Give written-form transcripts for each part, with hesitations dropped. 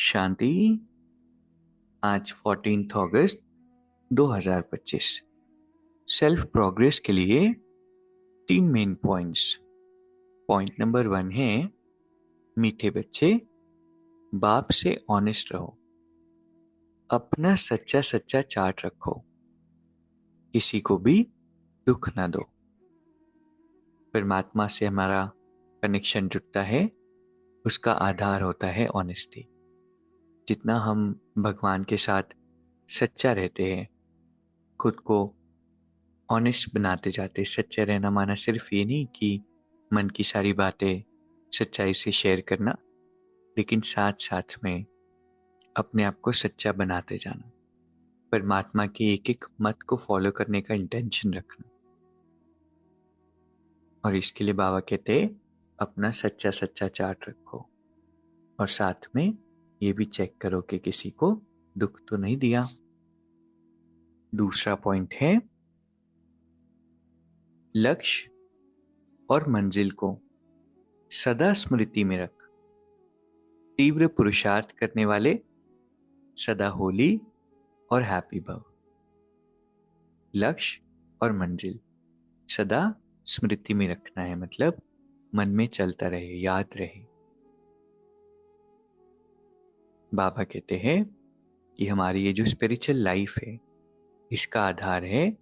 शांति। आज 14 अगस्त 2025। Self progress के लिए 3 मेन पॉइंट्स। पॉइंट नंबर 1 है, मीठे बच्चे, बाप से ऑनेस्ट रहो। अपना सच्चा सच्चा चार्ट रखो, किसी को भी दुख ना दो। परमात्मा से हमारा कनेक्शन जुड़ता है, उसका आधार होता है ऑनेस्टी। जितना हम भगवान के साथ सच्चा रहते हैं, खुद को ऑनेस्ट बनाते जाते। सच्चे रहना माना सिर्फ ये नहीं कि मन की सारी बातें सच्चाई से शेयर करना, लेकिन साथ साथ में अपने आप को सच्चा बनाते जाना, परमात्मा की एक एक मत को फॉलो करने का इंटेंशन रखना। और इसके लिए बाबा कहते हैं, अपना सच्चा सच्चा चार्ट रखो और साथ में ये भी चेक करो कि किसी को दुख तो नहीं दिया। दूसरा पॉइंट है, लक्ष्य और मंजिल को सदा स्मृति में रख। तीव्र पुरुषार्थ करने वाले सदा होली और हैप्पी भव। लक्ष्य और मंजिल सदा स्मृति में रखना है, मतलब मन में चलता रहे, याद रहे। बाबा कहते हैं कि हमारी ये जो स्पिरिचुअल लाइफ है, इसका आधार है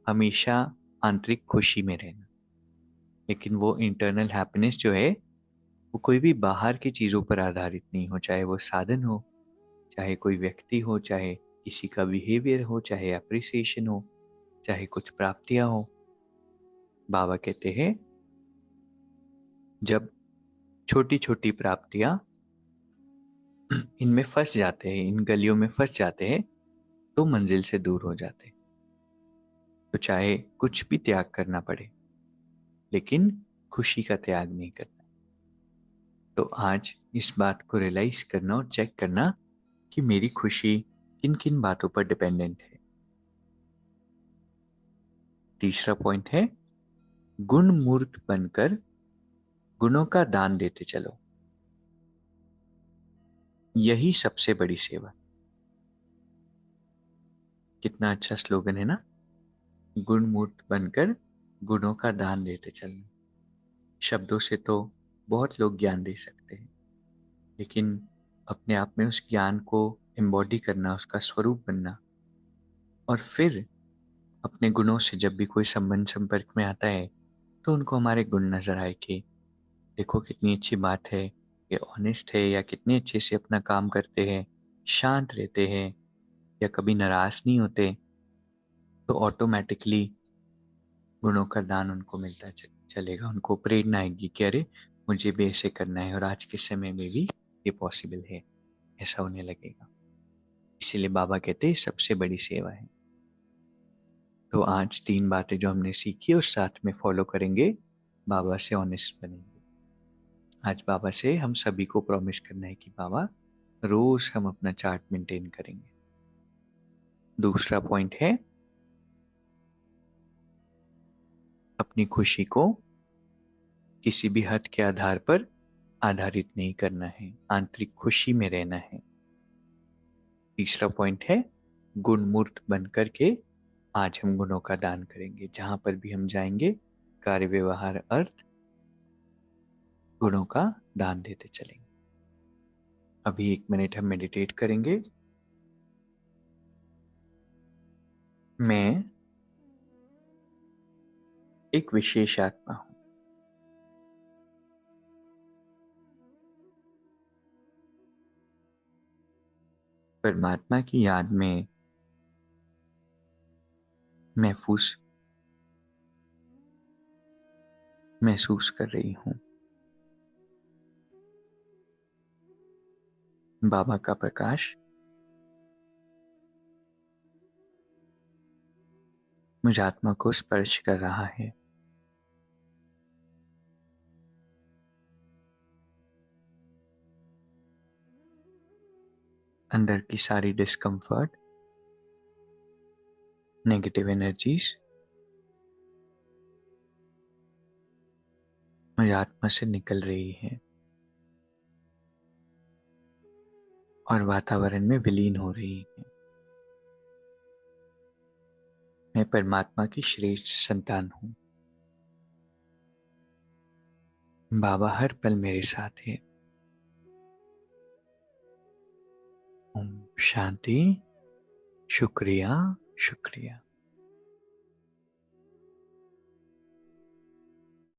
हमेशा आंतरिक खुशी में रहना। लेकिन वो इंटरनल हैप्पीनेस जो है, वो कोई भी बाहर की चीज़ों पर आधारित नहीं हो, चाहे वो साधन हो, चाहे कोई व्यक्ति हो, चाहे किसी का बिहेवियर हो, चाहे अप्रिसिएशन हो, चाहे कुछ प्राप्तियां हो। बाबा कहते हैं, जब छोटी छोटी प्राप्तियां इनमें फंस जाते हैं, इन गलियों में फंस जाते हैं, तो मंजिल से दूर हो जाते हैं। तो चाहे कुछ भी त्याग करना पड़े, लेकिन खुशी का त्याग नहीं करना। तो आज इस बात को रियलाइज करना और चेक करना कि मेरी खुशी किन किन बातों पर डिपेंडेंट है। तीसरा पॉइंट है, गुण मूर्त बनकर गुणों का दान देते चलो। यही सबसे बड़ी सेवा। कितना अच्छा स्लोगन है ना, गुण मूर्त बनकर गुणों का दान देते चलना। शब्दों से तो बहुत लोग ज्ञान दे सकते हैं, लेकिन अपने आप में उस ज्ञान को एम्बॉडी करना, उसका स्वरूप बनना, और फिर अपने गुणों से जब भी कोई संबंध संपर्क में आता है, तो उनको हमारे गुण नजर आए कि देखो कितनी अच्छी बात है, ये ऑनेस्ट है, या कितने अच्छे से अपना काम करते हैं, शांत रहते हैं, या कभी नाराज नहीं होते। तो ऑटोमेटिकली गुणों का दान उनको मिलता चलेगा। उनको प्रेरणा आएगी कि अरे मुझे भी ऐसे करना है, और आज के समय में भी ये पॉसिबल है, ऐसा होने लगेगा। इसीलिए बाबा कहते हैं सबसे बड़ी सेवा है। तो आज 3 बातें जो हमने सीखी और साथ में फॉलो करेंगे, बाबा से ऑनेस्ट बनेंगे। आज बाबा से हम सभी को प्रॉमिस करना है कि बाबा रोज हम अपना चार्ट मेंटेन करेंगे। दूसरा पॉइंट है, अपनी खुशी को किसी भी हद के आधार पर आधारित नहीं करना है, आंतरिक खुशी में रहना है। तीसरा पॉइंट है, गुणमूर्त बन करके आज हम गुणों का दान करेंगे। जहां पर भी हम जाएंगे, कार्य व्यवहार अर्थ गुणों का दान देते चलेंगे। अभी 1 मिनट हम मेडिटेट करेंगे। मैं एक विशेष आत्मा हूं। परमात्मा की याद में महफूस महसूस कर रही हूं। बाबा का प्रकाश मुझ आत्मा को स्पर्श कर रहा है। अंदर की सारी डिस्कम्फर्ट, नेगेटिव एनर्जीज मुझ आत्मा से निकल रही है। और वातावरण में विलीन हो रही हैं। मैं परमात्मा की श्रेष्ठ संतान हूँ। बाबा हर पल मेरे साथ है। ओम शांति। शुक्रिया, शुक्रिया।